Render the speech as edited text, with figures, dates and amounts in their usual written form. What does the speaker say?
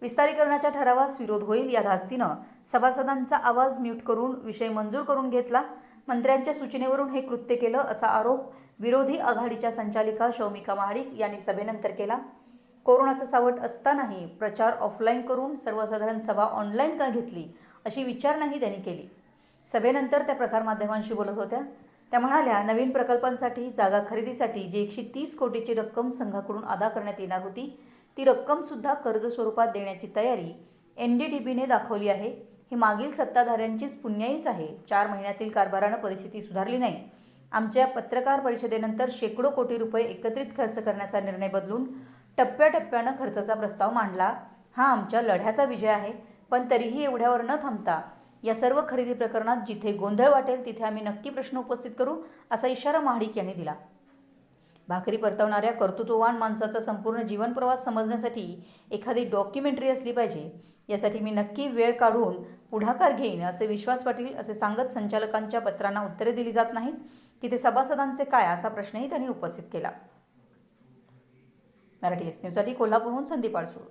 विस्तारीकरणाच्या ठरावास विरोध होईल या धास्तीनं सभासदांचा आवाज म्यूट करून विषय मंजूर करून घेतला. मंत्र्यांच्या सूचनेवरून हे कृत्य केलं असा आरोप विरोधी आघाडीच्या संचालिका शौमिका महाडिक यांनी सभेनंतर केला. कोरोनाचं सावट असतानाही प्रचार ऑफलाईन करून सर्वसाधारण सभा ऑनलाईन का घेतली अशी विचारणाही त्यांनी केली. सभेनंतर त्या प्रसारमाध्यमांशी बोलत होत्या. त्या म्हणाल्या, नवीन प्रकल्पांसाठी जागा खरेदीसाठी जी 130 कोटीची रक्कम संघाकडून अदा करण्यात येणार होती ती रक्कमसुद्धा कर्ज स्वरूपात देण्याची तयारी NDDBने दाखवली आहे. ही मागील सत्ताधाऱ्यांचीच पुण्याईच आहे. 4 महिन्यातील कारभारानं परिस्थिती सुधारली नाही. आमच्या पत्रकार परिषदेनंतर शेकडो कोटी रुपये एकत्रित खर्च करण्याचा निर्णय बदलून टप्प्याटप्प्यानं खर्चाचा प्रस्ताव मांडला. हा आमच्या लढ्याचा विजय आहे. पण तरीही एवढ्यावर न थांबता या सर्व खरेदी प्रकरणात जिथे गोंधळ वाटेल तिथे आम्ही नक्की प्रश्न उपस्थित करू असा इशारा महाडिक यांनी दिला. भाकरी परतवणाऱ्या कर्तृत्ववान माणसाचा संपूर्ण जीवन प्रवास समजण्यासाठी एखादी डॉक्युमेंटरी असली पाहिजे. यासाठी मी नक्की वेळ काढून पुढाकार घेईन असे विश्वास पाटील असे सांगत संचालकांच्या पत्रांना उत्तरे दिली जात नाहीत तिथे सभासदांचे काय असा प्रश्नही त्यांनी उपस्थित केला. मराठी एस न्यूजसाठी कोल्हापूरहून संदीप आळसूळ.